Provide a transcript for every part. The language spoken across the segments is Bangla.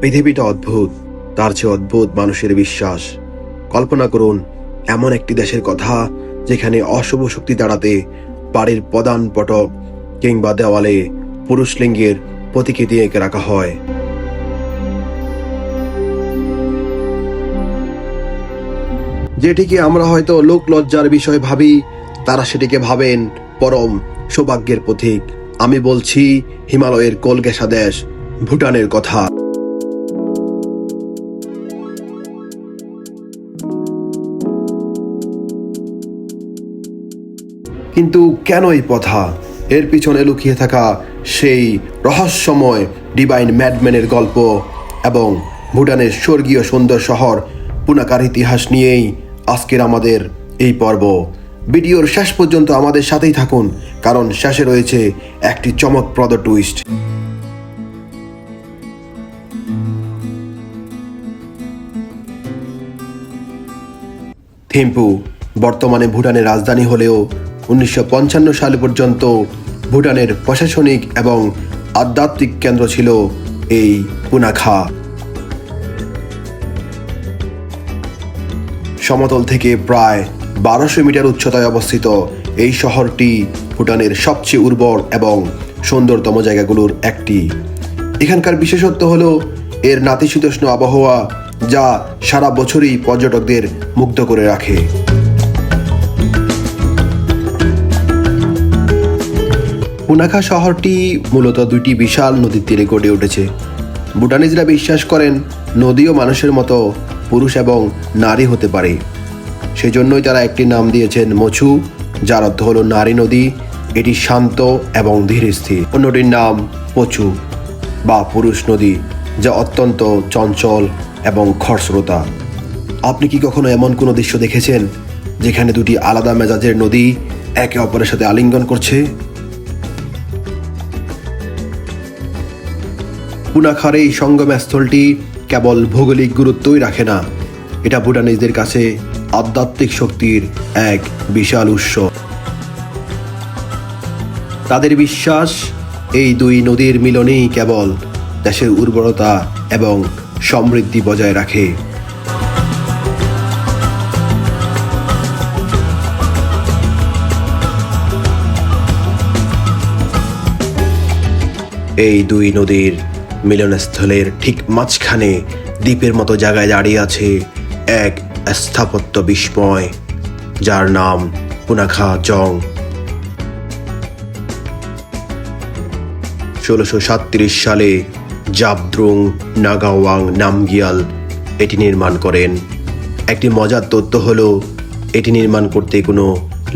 পৃথিবীটা অদ্ভুত, তার চেয়ে অদ্ভুত মানুষের বিশ্বাস। কল্পনা করুন এমন একটি দেশের কথা যেখানে অশুভ শক্তি তাড়াতে বাড়ির প্রধান ফটক কিংবা দেওয়ালে পুরুষ লিঙ্গের প্রতিকৃতি এঁকে রাখা হয়। যেটিকে আমরা হয়তো লোক লজ্জার বিষয় ভাবি, তারা সেটিকে ভাবেন পরম সৌভাগ্যের প্রতীক। আমি বলছি হিমালয়ের কোলগেশা দেশ ভুটানের কথা। কিন্তু কেন এই প্রথা? এর পিছনে লুকিয়ে থাকা সেই রহস্যময় ডিভাইন ম্যাডম্যানের গল্প এবং ভুটানের স্বর্গীয় সুন্দর শহর পুনাকার ইতিহাস নিয়েই আজকের আমাদের এই পর্ব। ভিডিওর শেষ পর্যন্ত আমাদের সাথেই থাকুন, কারণ শেষে রয়েছে একটি চমকপ্রদ টুইস্ট। থিম্পু বর্তমানে ভুটানের রাজধানী হলেও 1955 সাল পর্যন্ত ভুটানের প্রশাসনিক এবং আধ্যাত্মিক কেন্দ্র ছিল এই পুনাখা। সমতল থেকে প্রায় 1200 মিটার উচ্চতায় অবস্থিত এই শহরটি ভুটানের সবচেয়ে উর্বর এবং সুন্দরতম জায়গাগুলোর একটি। এখানকার বিশেষত্ব হলো এর নাতিশীতোষ্ণ আবহাওয়া, যা সারা বছরই পর্যটকদের মুগ্ধ করে রাখে। পুনাখা শহরটি মূলত দুইটি বিশাল নদীর তীরে গড়ে উঠেছে। ভুটানিজরা বিশ্বাস করেন নদীও মানুষের মতো পুরুষ এবং নারী হতে পারে। সেজন্যই তারা একটি নাম দিয়েছেন মোছু, যার অর্থ হলো নারী নদী। এটি শান্ত এবং ধীর স্থির। অন্যটির নাম পচু বা পুরুষ নদী, যা অত্যন্ত চঞ্চল এবং খরস্রোতা। আপনি কি কখনো এমন কোনো দৃশ্য দেখেছেন যেখানে দুটি আলাদা মেজাজের নদী একে অপরের সাথে আলিঙ্গন করছে? পুনাখার এই সঙ্গমস্থলটি কেবল ভৌগোলিক গুরুত্বই রাখে না, এটা ভুটানিজদের কাছে আধ্যাত্মিক শক্তির এক বিশাল উৎস। তাদের বিশ্বাস এই দুই নদীর মিলনেই কেবল দেশের উর্বরতা এবং সমৃদ্ধি বজায় রাখে। এই দুই নদীর মিলনস্থলের ঠিক মাঝখানে দ্বীপের মতো জায়গায় দাঁড়িয়ে আছে এক স্থাপত্য বিস্ময়, যার নাম পুনাখা জং। 1637 সালে জাবদ্রুং নাগাওয়াং নামগিয়াল এটি নির্মাণ করেন। একটি মজার তথ্য হলো এটি নির্মাণ করতে কোনো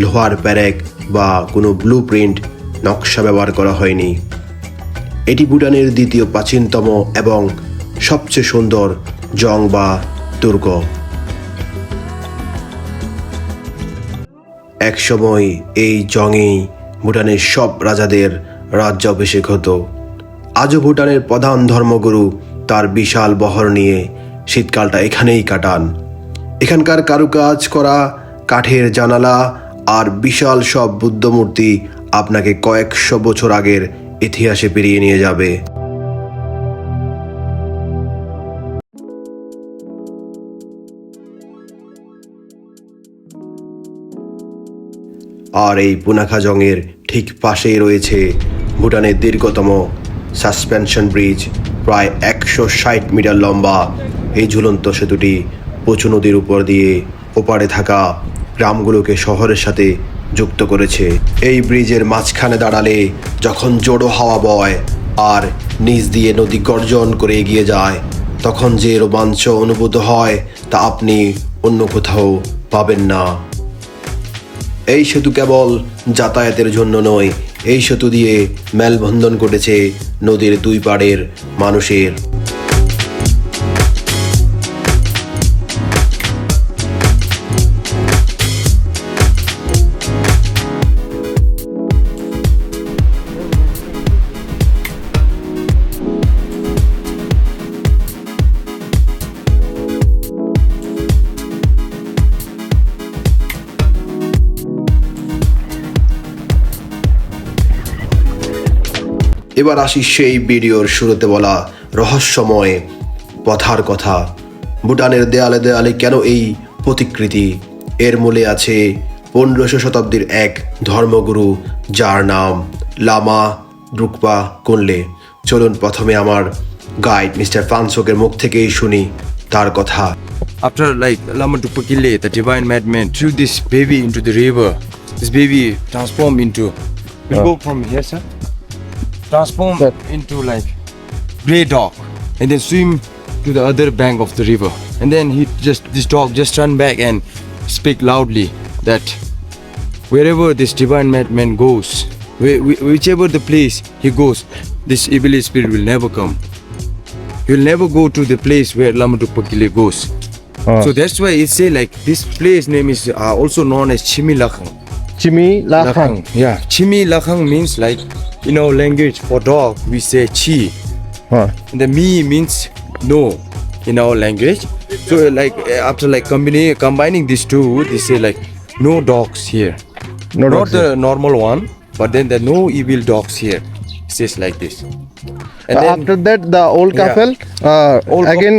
লোহার প্যারেক বা কোনো ব্লু প্রিন্ট নকশা ব্যবহার করা হয়নি। এটি ভুটানের দ্বিতীয় প্রাচীনতম এবং সবচেয়ে সুন্দর জং বা দুর্গ। একসময় এই জংয়েই ভুটানের সব রাজাদের রাজ্যাভিষেক হতো। আজও ভুটানের প্রধান ধর্মগুরু তার বিশাল বহর নিয়ে শীতকালটা এখানেই কাটান। এখানকার কারুকাজ করা কাঠের জানালা আর বিশাল সব বুদ্ধ মূর্তি আপনাকে কয়েকশো বছর আগের ইতিহাসে পেরিয়ে নিয়ে যাবে। আর এই পুনাখা জংয়ের ঠিক পাশেই রয়েছে ভুটানের দীর্ঘতম সাসপেনশন ব্রিজ। প্রায় 160 মিটার লম্বা এই ঝুলন্ত সেতুটি পচু নদীর উপর দিয়ে ওপারে থাকা গ্রামগুলোকে শহরের সাথে যুক্ত করেছে। এই ব্রিজের মাঝখানে দাঁড়ালে যখন জোড়ো হাওয়া বয় আর নিচ দিয়ে নদী গর্জন করে এগিয়ে যায়, তখন যে রোমাঞ্চ অনুভূত হয় তা আপনি অন্য কোথাও পাবেন না। এই সেতু কেবল যাতায়াতের জন্য নয়, এই সেতু দিয়ে মেলবন্ধন ঘটেছে নদীর দুই পাড়ের মানুষের। এবার আসি সেই ভিডিওর শুরুতে বলা রহস্যময় কথার কথা। ভুটানের দেয়ালে দেয়ালে কেন এই প্রতিকৃতি? এর মূলে আছে 1500 শতাব্দীর এক ধর্মগুরু যার নাম লামা দ্রুকপা কুনলে। চলুন প্রথমে আমার গাইড মিস্টার ফানসোকের মুখ থেকেই শুনি তার কথা। After like Lama Drukpa Kile, the divine madman threw this baby into the river. This baby transformed into. We'll go from here, sir. Transform into like grey dog, and then swim to the other bank of the river. And then this dog just run back and speak loudly that wherever this divine madman goes, whichever the place he goes, this evil spirit will never come. He will never go to the place where Lama Drukpa Kile goes. So that's why it say like this place name is also known as Chimi Lakhang. Chimi Lakhang. Yeah, Chimi Lakhang means like in our language for dog we say chi. And the mi means no in our language. So like after like combining these two, they say like no dogs here. No Not dogs the normal one, but then the no evil dogs here. It says like this. And then After that, the old Yeah. couple Old again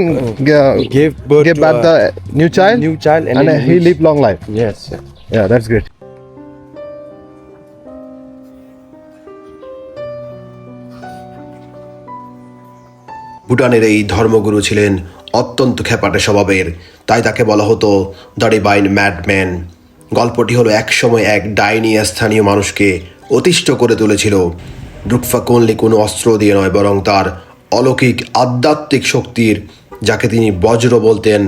gave birth gave to back a the new child, new child and and then he lived long life. Yes, sir. Yeah, that's great. ভুটানের এই ধর্মগুরু ছিলেন অত্যন্ত খেপাটে স্বভাবের, তাই তাকে বলা হতো দ্য ডিভাইন ম্যাডম্যান। গল্পটি হলো একসময় এক ডাইনি স্থানীয় মানুষকে অতিষ্ঠ করে তুলেছিল। দ্রুকপা কুনলে কোনো অস্ত্র দিয়ে নয়, বরং তার অলৌকিক আধ্যাত্মিক শক্তির, যাকে তিনি বজ্র বলতেন,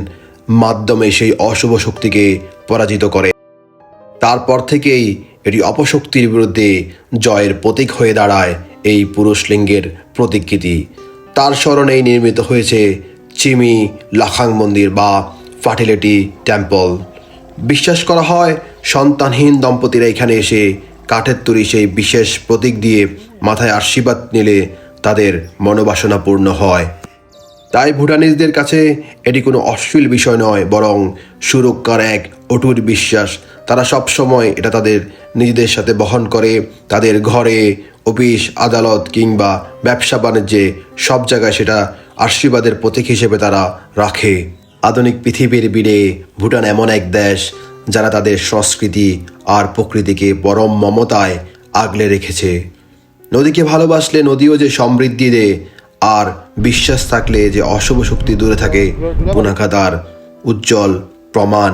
মাধ্যমে সেই অশুভ শক্তিকে পরাজিত করে। তারপর থেকেই এটি অপশক্তির বিরুদ্ধে জয়ের প্রতীক হয়ে দাঁড়ায় এই পুরুষ লিঙ্গের প্রতিকৃতি। তার স্মরণেই নির্মিত হয়েছে চিমি লাখাং মন্দির বা ফার্টিলিটি টেম্পল। বিশ্বাস করা হয় সন্তানহীন দম্পতিরা এখানে এসে কাঠের তৈরি সেই বিশেষ প্রতীক দিয়ে মাথায় আশীর্বাদ নিলে তাদের মনোবাসনা পূর্ণ হয়। তাই ভুটানিজদের কাছে এটি কোনো অশ্লীল বিষয় নয়, বরং সুরক্ষার এক অটুট বিশ্বাস। তারা সবসময় এটা তাদের নিজেদের সাথে বহন করে, তাদের ঘরে, অফিস, আদালত কিংবা ব্যবসা বাণিজ্যে সব জায়গায় সেটা আশীর্বাদের প্রতীক হিসেবে তারা রাখে। আধুনিক পৃথিবীর ভিড়ে ভুটান এমন এক দেশ যারা তাদের সংস্কৃতি আর প্রকৃতিকে পরম মমতায় আগলে রেখেছে। নদীকে ভালোবাসলে নদীও যে সমৃদ্ধি দেয়, আর বিশ্বাস থাকলে যে অশুভ শক্তি দূরে থাকে, পুনাখা তার উজ্জ্বল প্রমাণ।